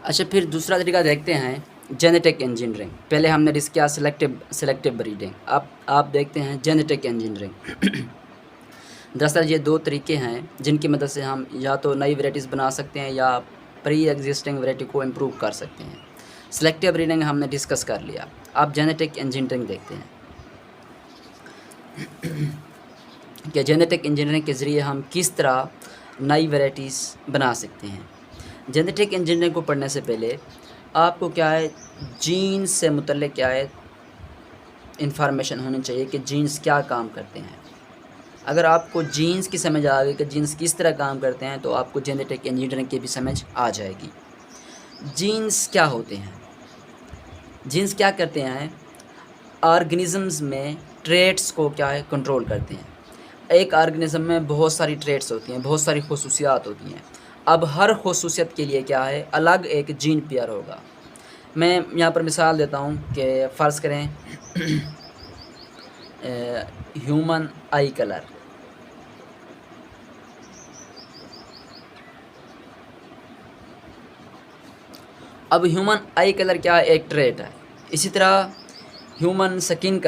अच्छा, फिर दूसरा तरीका देखते हैं जेनेटिक इंजीनियरिंग। पहले हमने डिस्कस किया सेलेक्टिव ब्रीडिंग। अब आप देखते हैं जेनेटिक इंजीनियरिंग। दरअसल ये दो तरीके हैं जिनकी मदद से हम या तो नई वैराइटीज़ बना सकते हैं या प्री एग्जिस्टिंग वैराइटी को इम्प्रूव कर सकते हैं। सेलेक्टिव ब्रीडिंग हमने डिस्कस कर लिया। अब जेनेटिक इंजीनियरिंग देखते हैं कि जेनेटिक इंजीनियरिंग के ज़रिए हम किस तरह नई वैराइटीज़ बना सकते हैं। जेनेटिक इंजीनियरिंग को पढ़ने से पहले आपको क्या है, जीन्स से मुतल्लिक़ क्या है इंफॉर्मेशन होनी चाहिए कि जीन्स क्या काम करते हैं। अगर आपको जीन्स की समझ आ गई कि जीन्स किस तरह काम करते हैं तो आपको जेनेटिक इंजीनियरिंग की भी समझ आ जाएगी। जीन्स क्या होते हैं? जीन्स क्या करते हैं? ऑर्गेनिज़म्स में ट्रेट्स को क्या है कंट्रोल करते हैं। एक ऑर्गेनिज़म में बहुत सारी ट्रेट्स होती हैं, बहुत सारी खुसूसियात होती हैं। अब हर खुसूसियत के लिए क्या है, अलग एक जीन पेयर होगा। मैं यहाँ पर मिसाल देता हूँ कि फ़र्ज़ करें ह्यूमन आई कलर। अब ह्यूमन आई कलर क्या है, एक ट्रेट है। इसी तरह ह्यूमन स्किन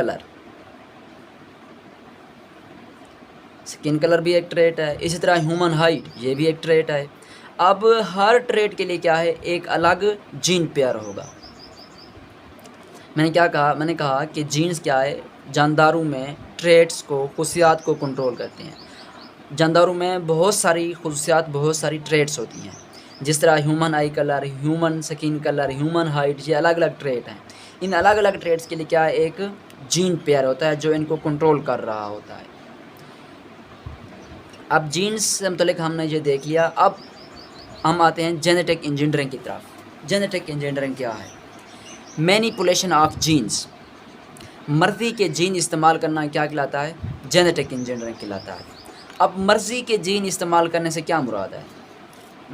कलर भी एक ट्रेट है। इसी तरह ह्यूमन हाइट, ये भी एक ट्रेट है। अब हर ट्रेट के लिए क्या है, एक अलग जीन पेयर होगा। मैंने कहा कि जीन्स क्या है, जानदारों में ट्रेट्स को, खुसूसियात को कंट्रोल करते हैं। जानदारों में बहुत सारी खुसूसियात, बहुत सारी ट्रेट्स होती हैं। जिस तरह ह्यूमन आई colour, human skin colour, human height, ये अलग अलग ट्रेट हैं। इन अलग अलग ट्रेट्स के लिए क्या है, एक जीन पेयर होता है जो इनको कंट्रोल कर रहा होता है। अब जीन्स से मतलब हमने ये देख लिया। अब हम आते हैं जेनेटिक इंजीनियरिंग की तरफ। जेनेटिक इंजीनियरिंग क्या है? मैनिपुलेशन ऑफ जीन्स, मर्ज़ी के जीन इस्तेमाल करना क्या कहलाता है? जेनेटिक इंजीनियरिंग कहलाता है। अब मर्ज़ी के जीन इस्तेमाल करने से क्या मुराद है?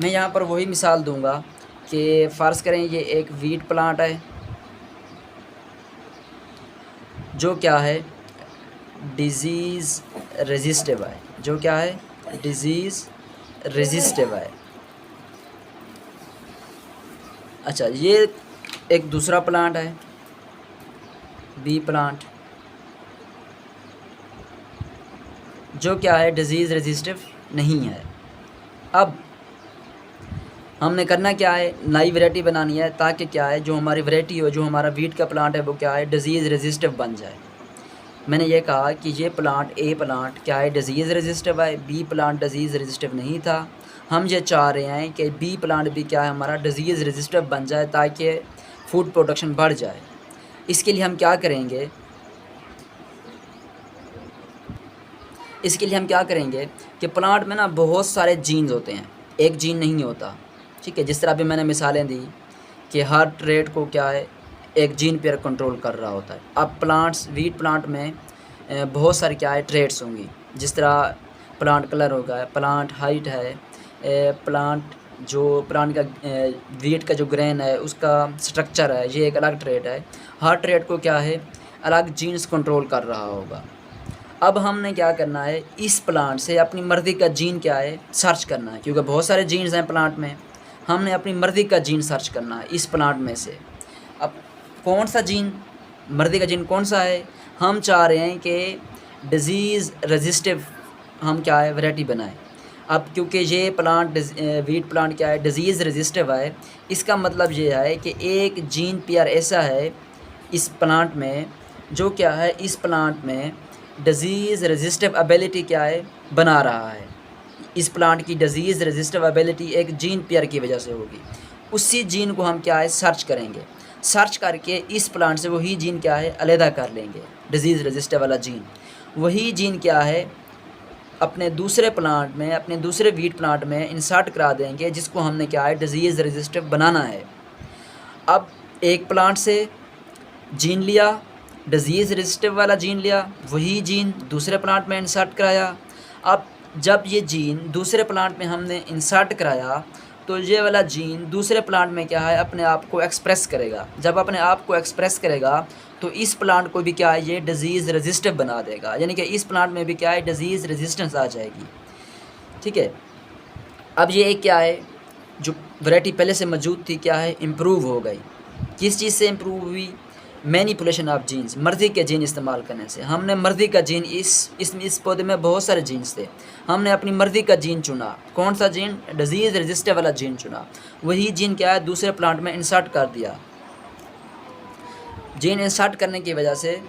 मैं यहाँ पर वही मिसाल दूंगा कि फ़र्ज़ करें ये एक वीट प्लांट है जो क्या है, डिज़ीज़ रेजिस्टिव है। जो क्या है, डिज़ीज़ रेजिस्टिव है। अच्छा, ये एक दूसरा प्लांट है, बी प्लांट, जो क्या है, डिज़ीज़ रेजिस्टिव नहीं है। अब हमने करना क्या है, नई वैरायटी बनानी है ताकि क्या है, जो हमारी वैरायटी हो, जो हमारा वीट का प्लांट है, वो क्या है, डिज़ीज़ रेजिस्टिव बन जाए। मैंने ये कहा कि ये प्लांट, ए प्लांट क्या है, डिज़ीज़ रेजिस्टिव है, बी प्लांट डिज़ीज़ रेजिस्टिव नहीं था। हम ये चाह रहे हैं कि बी प्लांट भी क्या है, हमारा डिज़ीज़ रेजिस्टिव बन जाए ताकि फूड प्रोडक्शन बढ़ जाए। इसके लिए हम क्या करेंगे, कि प्लांट में ना बहुत सारे जीन्स होते हैं, एक जीन नहीं होता। ठीक है, जिस तरह अभी मैंने मिसालें दी कि हर ट्रेट को क्या है, एक जीन पेयर कंट्रोल कर रहा होता है। अब वीट प्लांट में बहुत सारी क्या है, ट्रेट्स होंगी। जिस तरह प्लांट कलर होगा, प्लांट हाइट है, प्लांट का वीट का जो ग्रेन है उसका स्ट्रक्चर है, ये एक अलग ट्रेट है। हर ट्रेट को क्या है, अलग जीन्स कंट्रोल कर रहा होगा। अब हमने क्या करना है, इस प्लांट से अपनी मर्ज़ी का जीन क्या है, सर्च करना है, क्योंकि बहुत सारे जीन्स हैं प्लांट में। हमने अपनी मर्ज़ी का जीन सर्च करना है इस प्लांट में से। अब कौन सा जीन, मर्ज़ी का जीन कौन सा है? हम चाह रहे हैं कि डिज़ीज़ रेजिस्टिव हम क्या है, वैरायटी बनाएं। अब क्योंकि ये प्लांट वीट प्लांट क्या है, डिज़ीज़ रेजिस्टिव है, इसका मतलब ये है कि एक जीन पेयर ऐसा है इस प्लांट में जो क्या है, इस प्लांट में डिज़ीज़ रेजिस्टिव एबिलिटी क्या है, बना रहा है। इस प्लांट की डिज़ीज़ रेजिस्टिव एबिलिटी एक जीन पेयर की वजह से होगी। उसी जीन को हम क्या है, सर्च करेंगे। सर्च करके इस प्लांट से वही जीन क्या है, अलहदा कर लेंगे, डिज़ीज़ रेजिस्टिव वाला जीन। वही जीन क्या है, अपने दूसरे प्लांट में, अपने दूसरे वीट प्लांट में इंसर्ट करा देंगे, जिसको हमने क्या है, डिज़ीज़ रेजिस्टिव बनाना है। अब एक प्लांट से जीन लिया, डिज़ीज़ रेजिस्टिव वाला जीन लिया, वही जीन दूसरे प्लांट में इंसर्ट कराया। अब जब ये जीन दूसरे प्लांट में हमने इंसर्ट कराया तो ये वाला जीन दूसरे प्लांट में क्या है, अपने आप को एक्सप्रेस करेगा। जब अपने आप को एक्सप्रेस करेगा तो इस प्लांट को भी क्या है, ये डिज़ीज़ रेजिस्टिव बना देगा, यानी कि इस प्लांट में भी क्या है, डिज़ीज़ रेजिस्टेंस आ जाएगी। ठीक है, अब ये क्या है, जो वैरायटी पहले से मौजूद थी क्या है, इम्प्रूव हो गई। किस चीज़ से इम्प्रूव हुई, मैनिपुलेशन ऑफ जीन्स, मर्ज़ी के जीन इस्तेमाल करने से। हमने मर्ज़ी का जीन, इस पौधे में बहुत सारे जीन्स थे, हमने अपनी मर्ज़ी का जीन चुना। कौन सा जीन, डिजीज़ रजिस्टर वाला जीन चुना। वही जीन क्या है, दूसरे प्लांट में इंसर्ट कर दिया। जीन इंसर्ट करने की वजह से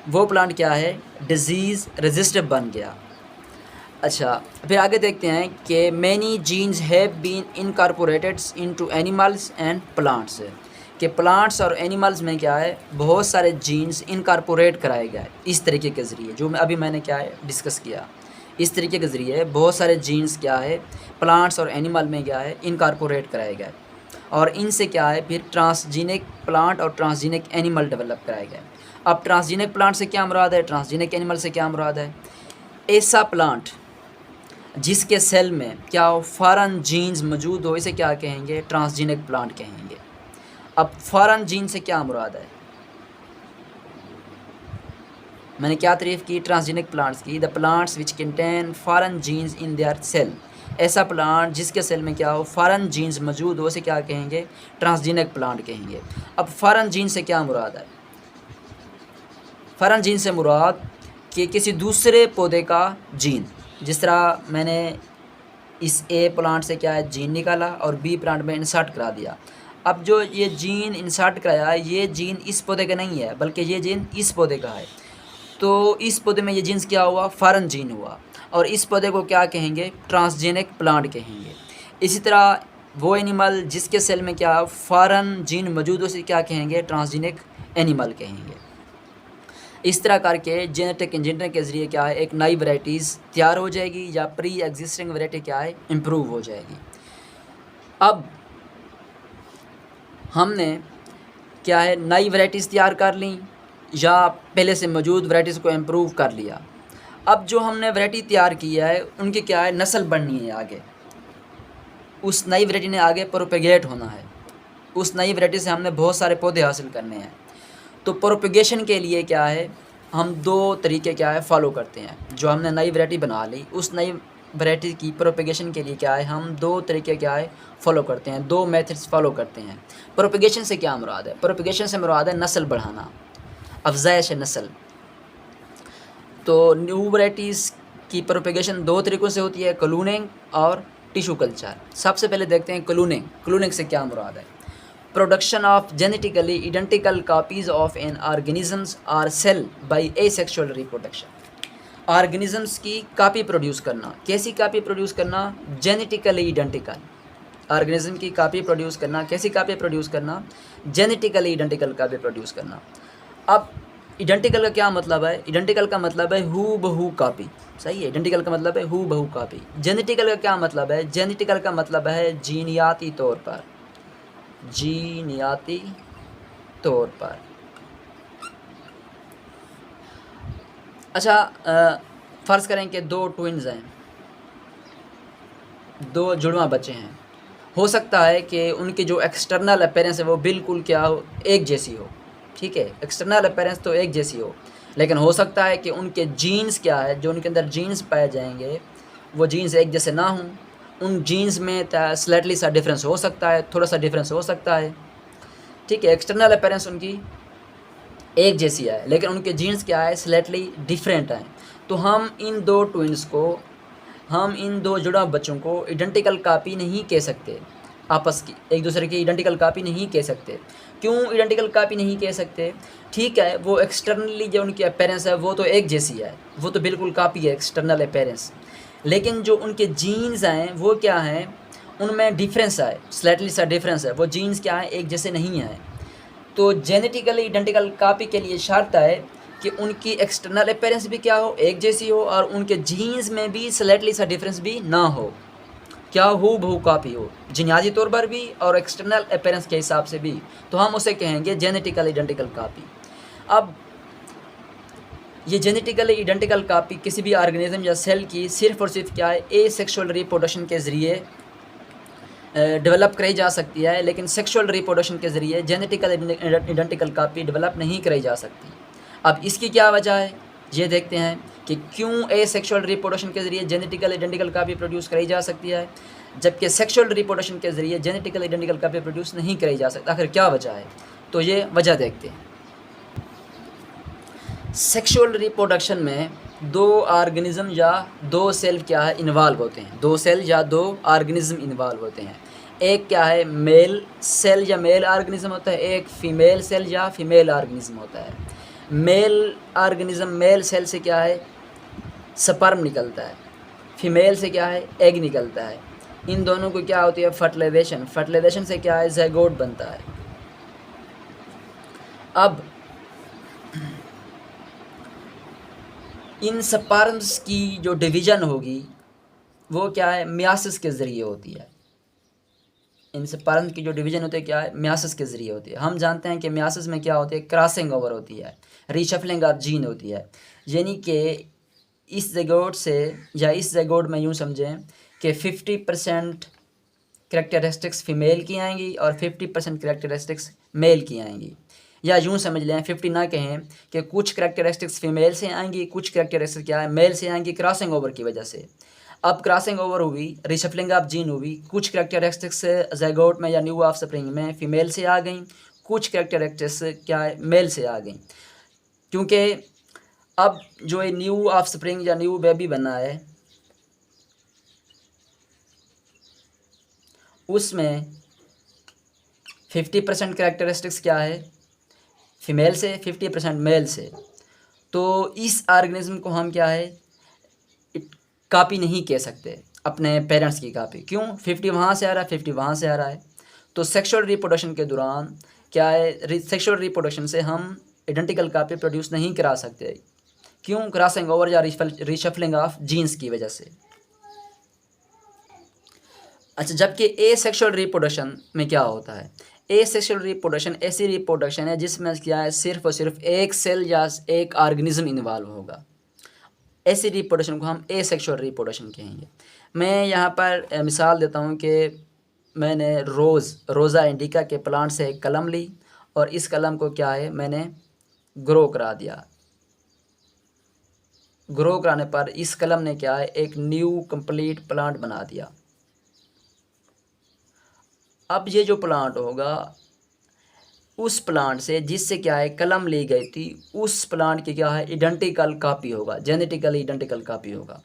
वो प्लांट क्या है, डिजीज़ रजिस्टर बन गया। अच्छा, फिर आगे देखते हैं कि many genes have been incorporated into animals and plants, कि प्लांट्स और एनिमल्स में क्या है, बहुत सारे जीन्स इनकॉर्पोरेट कराए गए इस तरीके के ज़रिए, जो मैंने क्या है डिस्कस किया। इस तरीके के ज़रिए बहुत सारे जीन्स क्या है, प्लांट्स और एनिमल में क्या है, इनकॉर्पोरेट कराए गए, और इनसे क्या है फिर ट्रांसजीनिक प्लांट और ट्रांसजीनिक एनिमल डेवलप कराए गए। अब ट्रांसजीनिक प्लांट से क्या मुराद है, ट्रांसजीनिक एनिमल से क्या मुराद है, ऐसा प्लांट जिसके सेल में क्या हो, फॉरेन जीन्स मौजूद हो, इसे क्या कहेंगे, ट्रांसजीनिक प्लांट कहेंगे। अब फॉरेन जीन से क्या मुराद है, मैंने क्या तारीफ़ की, ट्रांसजीनिक प्लांट्स की, the plants which contain foreign genes in their cell, ऐसा प्लांट जिसके सेल में क्या हो, फॉरेन जीन्स मौजूद हो, उसे क्या कहेंगे, ट्रांसजीनिक प्लांट कहेंगे। अब फॉरेन जीन से क्या मुराद है, फॉरेन जीन से मुराद कि किसी दूसरे पौधे का जीन, जिस तरह मैंने इस ए प्लांट से क्या है जीन निकाला और बी प्लांट में इंसर्ट करा दिया। अब जो ये जीन इंसर्ट कराया है, ये जीन इस पौधे का नहीं है, बल्कि ये जीन इस पौधे का है। तो इस पौधे में ये जीन्स क्या हुआ, फॉरेन जीन हुआ, और इस पौधे को क्या कहेंगे, ट्रांसजेनिक प्लांट कहेंगे। इसी तरह वो एनिमल जिसके सेल में क्या फॉरेन जीन मौजूद हो, उसे क्या कहेंगे, ट्रांसजेनिक एनिमल कहेंगे। इस तरह करके जेनेटिक इंजीनियरिंग के ज़रिए क्या है, एक नई वैरायटीज़ तैयार हो जाएगी, या प्री एग्जिस्टिंग वैरायटी क्या है, इम्प्रूव हो जाएगी। अब हमने क्या है, नई वैरायटीज़ तैयार कर ली, या पहले से मौजूद वैरायटीज़ को इम्प्रूव कर लिया। अब जो हमने वैरायटी तैयार की है, उनकी क्या है, नस्ल बढ़नी है आगे, उस नई वैरायटी ने आगे प्रोपेगेट होना है, उस नई वैरायटी से हमने बहुत सारे पौधे हासिल करने हैं। तो प्रोपेगेशन के लिए क्या है, हम दो तरीके क्या है फॉलो करते हैं। जो हमने नई वैरायटी बना ली, उस नई वैरायटी की प्रोपेगेशन के लिए क्या है, हम दो तरीके क्या है फॉलो करते हैं, दो मेथड्स फॉलो करते हैं। प्रोपेगेशन से क्या मुराद है, प्रोपेगेशन से मुराद है नस्ल बढ़ाना, अफजाइश नस्ल। तो न्यू वैरायटीज़ की प्रोपेगेशन दो तरीक़ों से होती है, क्लोनिंग और टिश्यू कल्चर। सबसे पहले देखते हैं क्लोनिंग। क्लोनिंग से क्या मुराद है, production of genetically identical copies of an organisms are cell by asexual reproduction. Organisms की कॉपी प्रोड्यूस करना, कैसी कॉपी प्रोड्यूस करना, जेनेटिकली आइडेंटिकल। ऑर्गेनिज्म की कॉपी प्रोड्यूस करना, कैसी कॉपी प्रोड्यूस करना, जेनेटिकली आइडेंटिकल कॉपी प्रोड्यूस करना। अब आइडेंटिकल का क्या मतलब है, आइडेंटिकल का मतलब है हू बहू कॉपी, सही है, आइडेंटिकल का मतलब है हू बहू कॉपी। जेनेटिकल का क्या मतलब है, जेनेटिकल का मतलब है जीनियाती तौर पर, जीनियाती तौर पर। अच्छा, फ़र्ज़ करें कि दो ट्विन्स हैं, दो जुड़वा बच्चे हैं। हो सकता है कि उनकी जो एक्सटर्नल अपीयरेंस है वो बिल्कुल क्या हो, एक जैसी हो, ठीक है, एक्सटर्नल अपीयरेंस तो एक जैसी हो, लेकिन हो सकता है कि उनके जीन्स क्या है, जो उनके अंदर जीन्स पाए जाएंगे वो जीन्स एक जैसे ना हों, उन जीन्स में स्लाइटली सा डिफरेंस हो सकता है, थोड़ा सा डिफरेंस हो सकता है, ठीक है। एक्सटर्नल अपीयरेंस उनकी एक जैसी है, लेकिन उनके जीन्स क्या है, स्लाइटली डिफरेंट हैं। तो हम इन दो ट्विन्स को, हम इन दो जुड़वा बच्चों को आइडेंटिकल कॉपी नहीं कह सकते, आपस की एक दूसरे की आइडेंटिकल कॉपी नहीं कह सकते। क्यों आइडेंटिकल कॉपी नहीं कह सकते, ठीक है, वो एक्सटर्नली जो उनकी अपीयरेंस है वो तो एक जैसी है, वो तो बिल्कुल कॉपी है एक्सटर्नल अपीयरेंस, लेकिन जो उनके जीन्स हैं वो क्या हैं, उनमें डिफरेंस है, स्लाइटली सा डिफरेंस है, वो जीन्स क्या है, एक जैसे नहीं हैं। तो जेनेटिकली आइडेंटिकल कॉपी के लिए शर्त है कि उनकी एक्सटर्नल अपीयरेंस भी क्या हो, एक जैसी हो, और उनके जीन्स में भी स्लाइटली सा डिफरेंस भी ना हो, क्या हू बहू कॉपी हो, जीनियाती तौर पर भी और एक्सटर्नल अपीयरेंस के हिसाब से भी, तो हम उसे कहेंगे जेनेटिकल आइडेंटिकल कॉपी। अब ये जेनेटिकली आइडेंटिकल कॉपी किसी भी ऑर्गेनिज्म या सेल की सिर्फ और सिर्फ क्या है, एसेक्सुअल रिप्रोडक्शन के ज़रिए डेवलप कराई जा सकती है, लेकिन सेक्सुअल रिप्रोडक्शन के ज़रिए जेनेटिकल आइडेंटिकल कॉपी डेवलप नहीं कराई जा सकती। अब इसकी क्या वजह है, ये देखते हैं कि क्यों एसेक्सुअल रिप्रोडक्शन के ज़रिए जेनेटिकल आइडेंटिकल कॉपी प्रोड्यूस कराई जा सकती है। जबकि सेक्सुअल रिप्रोडक्शन के ज़रिए जेनेटिकल आइडेंटिकल कॉपी प्रोड्यूस नहीं कराई जा सकता। आखिर क्या वजह है? तो ये वजह देखते हैं। सेक्सुअल रिप्रोडक्शन में दो ऑर्गेनिज्म या दो सेल क्या है इन्वॉल्व होते हैं, दो सेल या दो ऑर्गेनिज्म इन्वॉल्व होते हैं। एक क्या है मेल सेल या मेल ऑर्गेनिज्म होता है, एक फीमेल सेल या फीमेल ऑर्गेनिज्म होता है। मेल ऑर्गेनिज्म मेल सेल से क्या है स्पर्म निकलता है, फीमेल से क्या है एग निकलता है। इन दोनों को क्या होती है फर्टिलाइजेशन, फर्टिलाइजेशन से क्या है ज़ायगोट बनता है। अब इन स्पर्म्स की जो डिवीज़न होगी वो क्या है मियासिस के ज़रिए होती है। इन स्पर्म की जो डिवीज़न होती है क्या है मियासिस के ज़रिए होती है। हम जानते हैं कि मियासिस में क्या होती है क्रॉसिंग ओवर होती है, रीशफलिंग ऑफ जीन होती है। यानी कि इस ज़ायगोट से या इस ज़ायगोट में यूँ समझें कि 50% करैक्टरिस्टिक्स फ़ीमेल की आएंगी और 50% करैक्टरिस्टिक्स मेल की आएंगी। या यूँ समझ लें 50 ना कहें कि कुछ करैक्टरिस्टिक्स फ़ीमेल से आएंगी, कुछ करैक्टरिस्टिक्स क्या है मेल से आएंगी क्रॉसिंग ओवर की वजह से। अब क्रॉसिंग ओवर हुई, रिशफलिंग ऑफ जीन हुई, कुछ करैक्टरिस्टिक्स ज़ायगोट में या न्यू ऑफस्प्रिंग में फ़ीमेल से आ गई, कुछ करैक्टरिस्टिक्स क्या है मेल से आ गई। क्योंकि अब जो ये न्यू ऑफस्प्रिंग या न्यू बेबी बना है उसमें 50% करैक्टरिस्टिक्स क्या है फीमेल से, 50% मेल से। तो इस ऑर्गेनिज्म को हम क्या है कॉपी नहीं कह सकते अपने पेरेंट्स की कॉपी। क्यों? 50 वहाँ से आ रहा है, 50 वहाँ से आ रहा है। तो सेक्सुअल रिप्रोडक्शन के दौरान क्या है सेक्सुअल रिप्रोडक्शन से हम आइडेंटिकल कॉपी प्रोड्यूस नहीं करा सकते। क्यों? क्रॉसिंग ओवर या रिशफलिंग ऑफ जीन्स की वजह से। अच्छा, जबकि ए सेक्सुअल रिप्रोडक्शन में क्या होता है ए सेक्सुअल रिप्रोडक्शन ऐसी रिप्रोडक्शन है जिसमें क्या है सिर्फ और सिर्फ एक सेल या एक ऑर्गेनिज्म इन्वॉल्व होगा। ऐसी रिप्रोडक्शन को हम ए सेक्सुअल रिप्रोडक्शन कहेंगे। मैं यहाँ पर मिसाल देता हूँ कि मैंने रोज़ा इंडिका के प्लांट से एक कलम ली और इस कलम को क्या है मैंने ग्रो करा दिया। ग्रो कराने पर इस कलम ने क्या है एक न्यू कंप्लीट प्लांट बना दिया। अब ये जो प्लांट होगा उस प्लांट से जिससे क्या है कलम ली गई थी उस प्लांट की क्या है आइडेंटिकल कॉपी होगा, जेनेटिकली आइडेंटिकल कॉपी होगा।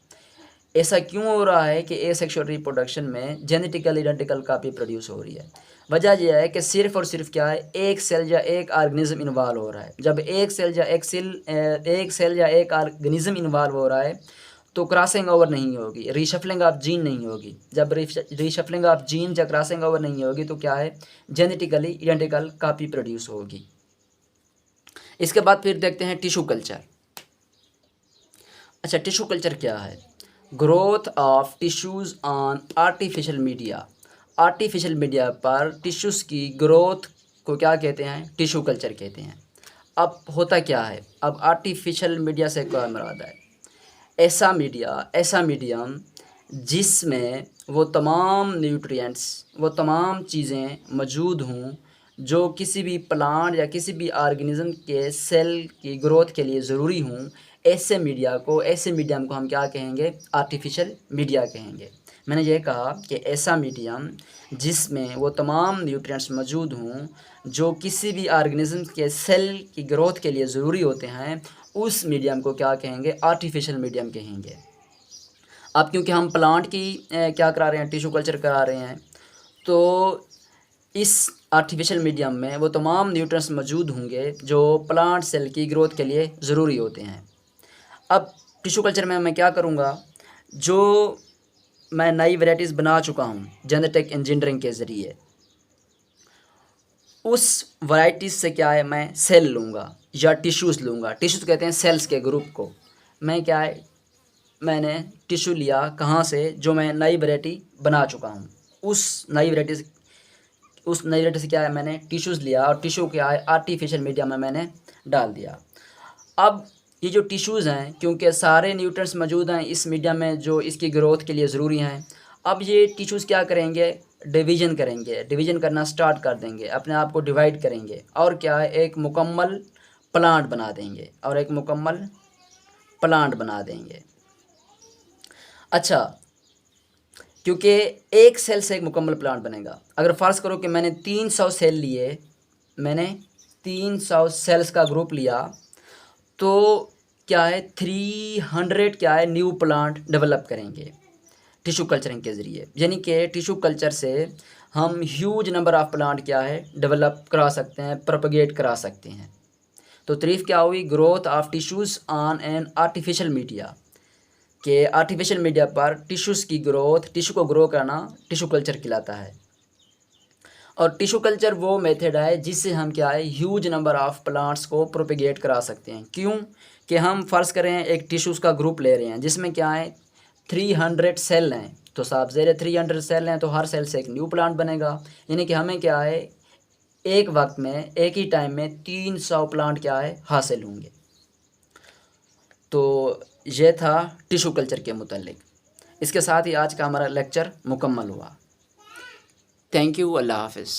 ऐसा क्यों हो रहा है कि एसेक्सुअल रिप्रोडक्शन में जेनेटिकल आइडेंटिकल कॉपी प्रोड्यूस हो रही है? वजह यह है कि सिर्फ और सिर्फ क्या है एक सेल या एक ऑर्गेनिज्म इन्वॉल्व हो रहा है। जब एक सेल या एक ऑर्गेनिज्म इन्वॉल्व हो रहा है तो क्रॉसिंग ओवर नहीं होगी, रीशफलिंग ऑफ जीन नहीं होगी। जब रीशफलिंग ऑफ जीन या क्रॉसिंग ओवर नहीं होगी तो क्या है जेनेटिकली आइडेंटिकल कॉपी प्रोड्यूस होगी। इसके बाद फिर देखते हैं टिश्यू कल्चर। अच्छा, टिश्यू कल्चर क्या है? Growth of tissues on artificial media. Artificial media पर टिश्यूज़ की ग्रोथ को क्या कहते हैं? टिश्यू कल्चर कहते हैं। अब होता क्या है? अब आर्टिफिशियल मीडिया से क्या मुराद है? ऐसा मीडियम जिसमें वो तमाम न्यूट्रिएंट्स, वो तमाम चीज़ें मौजूद हों जो किसी भी प्लांट या किसी भी ऑर्गेनिज्म के सेल की ग्रोथ के लिए ज़रूरी हों। ऐसे मीडियम को हम क्या कहेंगे? आर्टिफिशियल मीडिया कहेंगे। मैंने ये कहा कि ऐसा मीडियम जिसमें वो तमाम न्यूट्रिएंट्स मौजूद हों जो किसी भी ऑर्गेनिज्म के सेल की ग्रोथ के लिए ज़रूरी होते हैं, उस मीडियम को क्या कहेंगे? आर्टिफिशियल मीडियम कहेंगे। अब क्योंकि हम प्लांट की क्या करा रहे हैं? टिश्यू कल्चर करा रहे हैं, तो इस आर्टिफिशियल मीडियम में वो तमाम न्यूट्रिएंट्स मौजूद होंगे जो प्लांट सेल की ग्रोथ के लिए ज़रूरी होते हैं। अब टिश्यू कल्चर में मैं क्या करूँगा? जो मैं नई वैराइटीज़ बना चुका हूँ जेनेटिक इंजीनियरिंग के ज़रिए, उस वैराइटीज़ से क्या है मैं सेल लूँगा या टिश्यूज़ लूँगा। टिश्यूज़ कहते हैं सेल्स के ग्रुप को। मैं क्या है मैंने टिश्यू लिया कहाँ से? जो मैं नई वैराइटी बना चुका हूँ उस नई वैराइटी से क्या है मैंने टिश्यूज़ लिया और टिश्यू क्या है आर्टिफिशियल मीडियम में मैंने डाल दिया। अब ये जो टिश्यूज़ हैं क्योंकि सारे न्यूट्रिएंट्स मौजूद हैं इस मीडियम में जो इसकी ग्रोथ के लिए ज़रूरी हैं, अब ये टिश्यूज़ क्या करेंगे? डिवीज़न करेंगे, डिवीज़न करना स्टार्ट कर देंगे, अपने आप को डिवाइड करेंगे और क्या है एक मुकम्मल प्लांट बना देंगे। अच्छा, क्योंकि एक सेल से एक मुकम्मल प्लांट बनेगा। अगर फ़र्ज़ करो कि मैंने 300 सेल लिए, मैंने 300 सेल्स का ग्रुप लिया, तो क्या है 300 क्या है न्यू प्लांट डेवलप करेंगे टिश्यू कल्चरिंग के ज़रिए। यानी कि टिश्यू कल्चर से हम ह्यूज नंबर ऑफ़ प्लांट क्या है डेवलप करा सकते हैं, प्रोपगेट करा सकते हैं। तो तारीफ़ क्या हुई, growth of tissues on an artificial media, कि आर्टिफिशियल मीडिया पर टिश्यूज़ की ग्रोथ, टिश्यू को ग्रो करना टिश्यू कल्चर कहलाता है। और टिश्यू कल्चर वो मेथड है जिससे हम क्या है ह्यूज नंबर ऑफ़ प्लांट्स को प्रोपगेट करा सकते हैं। क्यों कि हम फ़र्ज़ करें एक टिश्यूज़ का ग्रुप ले रहे हैं जिसमें क्या है 300 सेल हैं, तो साहब ज़ेर 300 सेल हैं, तो हर सेल से एक न्यू प्लांट बनेगा। यानी कि हमें क्या है एक वक्त में, एक ही टाइम में 300 प्लांट क्या है हासिल होंगे। तो ये था टिश्यू कल्चर के मुतालिक। इसके साथ ही आज का हमारा लेक्चर मुकम्मल हुआ। थैंक यू, अल्लाह हाफ़िज़।